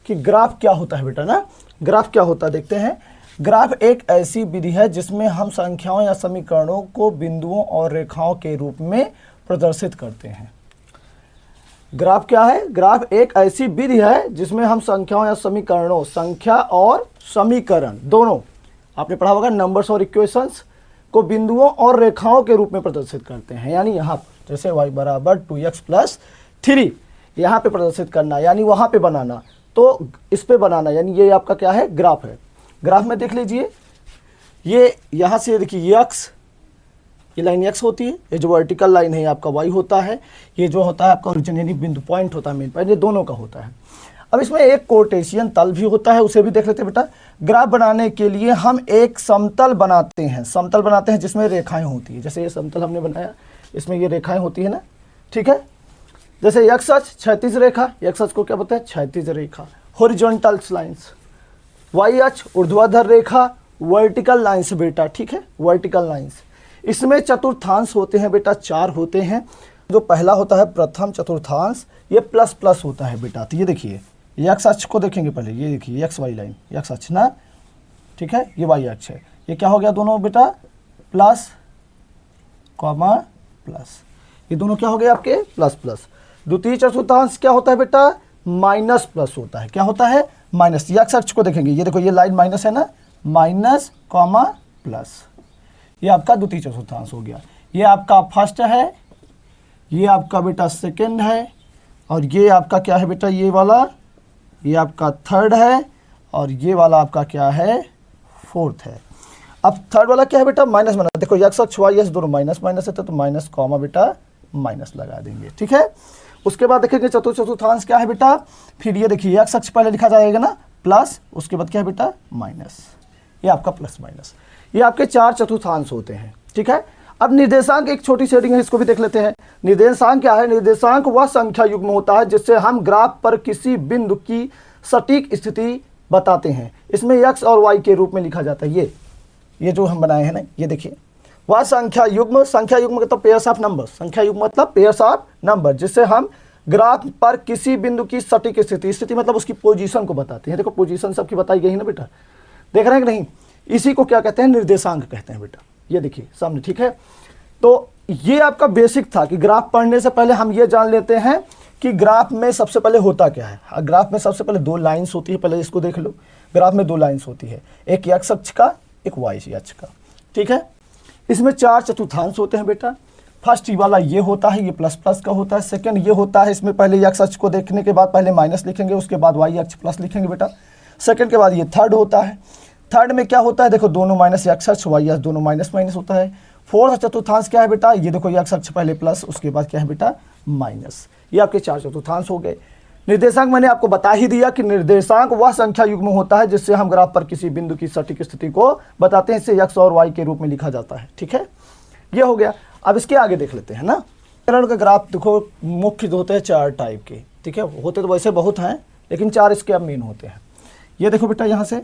कि ग्राफ क्या होता है बेटा ना। ग्राफ क्या होता है देखते हैं। ग्राफ एक ऐसी विधि है जिसमें हम संख्याओं या समीकरणों को बिंदुओं और रेखाओं के रूप में प्रदर्शित करते हैं। ग्राफ क्या है? ग्राफ एक ऐसी विधि है जिसमें हम संख्याओं या समीकरणों, संख्या और समीकरण दोनों, आपने पढ़ा होगा नंबर्स और इक्वेशंस, को बिंदुओं और रेखाओं के रूप में प्रदर्शित करते हैं। यानी यहाँ जैसे y बराबर 2x प्लस 3 यहाँ पे प्रदर्शित करना, यानी वहाँ पे बनाना, तो इस पे बनाना, यानी ये आपका क्या है? ग्राफ है। ग्राफ में देख लीजिए, ये यहाँ से देखिए x, ये लाइन x होती है, ये जो वर्टिकल लाइन है आपका y होता है, ये जो होता है आपका ओरिजिन यानी बिंदु पॉइंट होता है, मेन पॉइंट, ये दोनों का होता है। अब इसमें एक कोटेशियन तल भी होता है, उसे भी देख लेते हैं बेटा। ग्राफ बनाने के लिए हम एक समतल बनाते हैं, समतल बनाते हैं जिसमें रेखाएं होती है। जैसे ये समतल हमने बनाया, इसमें ये रेखाएं होती है ना, ठीक है। जैसे x अक्ष क्षैतिज रेखा, x अक्ष को क्या बोलते हैं? क्षैतिज रेखा, हॉरिजॉन्टल लाइंस। y अक्ष ऊर्ध्वाधर रेखा, वर्टिकल लाइंस बेटा, ठीक है, वर्टिकल लाइंस। इसमें चतुर्थांश होते हैं बेटा, 4 होते हैं। जो पहला होता है प्रथम चतुर्थांश, ये प्लस प्लस होता है बेटा। तो ये देखिए, x अक्ष को देखेंगे पहले, ये देखिए x y लाइन, x अक्ष ना, ठीक है, ये y अक्ष है। ये क्या हो गया दोनों बेटा? प्लस कॉमा प्लस, ये दोनों क्या हो गए आपके? Plus plus. द्वितीय चतुर्थांश क्या होता है बेटा? माइनस प्लस होता है। क्या होता है? माइनस। x अक्ष को देखेंगे, ये देखो ये लाइन माइनस है ना, माइनस कॉमा प्लस, ये आपका द्वितीय चतुर्थांश हो गया। ये आपका फर्स्ट है, ये आपका बेटा सेकंड है, और ये आपका क्या है बेटा? ये वाला, ये आपका थर्ड है, और ये वाला आपका क्या है? फोर्थ है। अब थर्ड वाला क्या है बेटा? माइनस बना, देखो x अक्ष y अक्ष दोनों माइनस माइनस है, तो माइनस कॉमा बेटा माइनस लगा देंगे, ठीक है। उसके बाद देखेंगे चतुर्थांश क्या है बेटा? फिर ये देखिए x अक्ष पहले लिखा जाएगा ना प्लस, उसके बाद क्या है बेटा? माइनस, ये आपका प्लस माइनस। ये आपके 4 चतुर्थांश होते हैं, ठीक है। अब निर्देशांक एक छोटी सेटिंग है, इसको भी देख लेते हैं। निर्देशांक क्या है? निर्देशांक वह संख्या युग्म होता है जिससे हम ग्राफ पर किसी बिंदु की सटीक स्थिति बताते हैं। इसमें x और y के रूप में लिखा जाता है। ये जो हम बनाए हैं ना, ये देखिए, वह संख्या युग्म मतलब पेयर्स ऑफ नंबर, संख्या युग्म मतलब पेयर्स ऑफ नंबर, जिससे हम ग्राफ पर किसी बिंदु की सटीक स्थिति मतलब उसकी पोजीशन को बताते हैं। देखो पोजीशन सबकी बताई गई है ना बेटा, देख रहे हैं कि नहीं? इसी को क्या कहते हैं? निर्देशांक कहते हैं बेटा। ये देखिए सामने, ठीक है। तो ये आपका बेसिक था कि ग्राफ पढ़ने से पहले हम ये जान लेते हैं कि ग्राफ में सबसे पहले होता क्या है। ग्राफ में सबसे पहले 2 लाइन्स होती है, पहले इसको देख लो। ग्राफ में 2 लाइन्स होती है, एक x अक्ष का, एक y अक्ष का, ठीक है। इसमें 4 चतुर्थांश होते हैं बेटा। फर्स्ट वाला ये होता है, ये प्लस प्लस का होता है। सेकंड ये होता है, इसमें पहले x अक्ष को देखने के बाद पहले माइनस लिखेंगे, उसके बाद y अक्ष प्लस लिखेंगे बेटा। सेकंड के बाद ये थर्ड होता है। थर्ड में क्या होता है? देखो दोनों माइनस, x अक्ष y अक्ष दोनों माइनस माइनस होता है। फोर्थ चतुर्थांश क्या है बेटा? ये देखो x अक्ष पहले प्लस, उसके बाद क्या है बेटा? माइनस। ये आपके 4 चतुर्थांश हो गए। निर्देशांक मैंने आपको बता ही दिया कि निर्देशांक वह संख्या युग्म होता है जिससे हम ग्राफ पर किसी बिंदु की सटीक स्थिति को बताते हैं। इसे x और y के रूप में लिखा जाता है, ठीक है। ये हो गया। अब इसके आगे देख लेते हैं ना। समीकरण के ग्राफ देखो मुख्य होते हैं 4 टाइप के, ठीक है। होते तो वैसे बहुत हैं, लेकिन 4 इसके अब मेन होते हैं। ये देखो बेटा, यहाँ से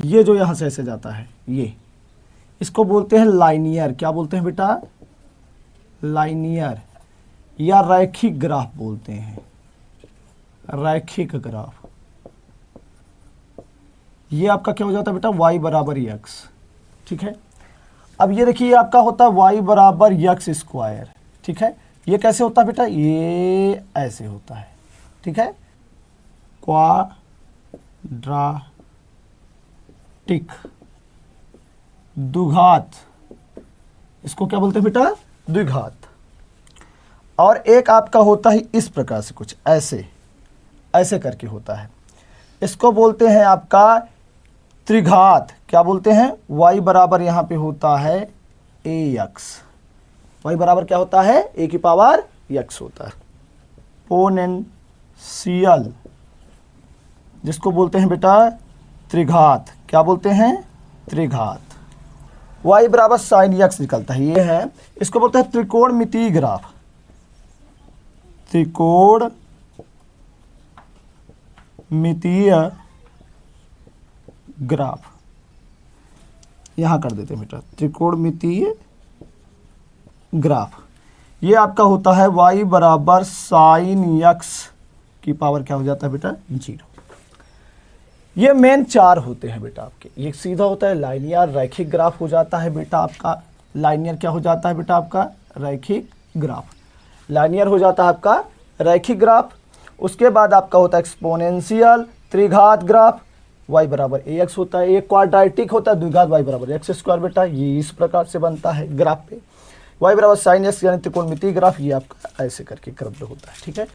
ये जो यहाँ से ऐसे जाता है, ये इसको बोलते हैं लाइनियर। क्या बोलते हैं बेटा? लाइनियर या रैखिक ग्राफ बोलते हैं, रैखिक ग्राफ। ये आपका क्या हो जाता है बेटा? y बराबर x, ठीक है। अब ये देखिए आपका होता है y बराबर x स्क्वायर, ठीक है। ये कैसे होता है बेटा? ये ऐसे होता है, ठीक है, क्वाड्राटिक, द्विघात। इसको क्या बोलते हैं बेटा? द्विघात। और एक आपका होता है इस प्रकार से, कुछ ऐसे ऐसे करके होता है, इसको बोलते हैं आपका त्रिघात। क्या बोलते हैं? y बराबर यहाँ पे होता है ax। y बराबर क्या होता है? a की पावर x होता है। एक्सपोनेंशियल, जिसको बोलते हैं बेटा त्रिघात। क्या बोलते हैं? त्रिघात। y बराबर साइन x निकलता है, ये है। इसको बोलते हैं त्रिकोणमितीय ग्राफ, त्रिकोणमितीय ग्राफ। यहां कर देते हैं बेटा त्रिकोणमितीय ग्राफ। ये आपका होता है y बराबर साइन x की पावर क्या हो जाता है बेटा? 0। ये मेन 4 होते हैं बेटा आपके। एक सीधा होता है लाइनियर रैखिक ग्राफ हो जाता है बेटा आपका। लाइनियर क्या हो जाता है बेटा आपका? रैखिक ग्राफ। लाइनियर हो जाता है आपका रैखिक ग्राफ। उसके बाद आपका होता है एक्सपोनेंशियल त्रिघात ग्राफ, y बराबर ax होता है। एक क्वाड्रेटिक होता है द्विघात y बराबर x स्क्वायर बेटा, ये इस प्रकार से बनता है ग्राफ पे। y बराबर sin x यानी त्रिकोणमितीय ग्राफ, ये आपका ऐसे करके क्रम होता है, ठीक है।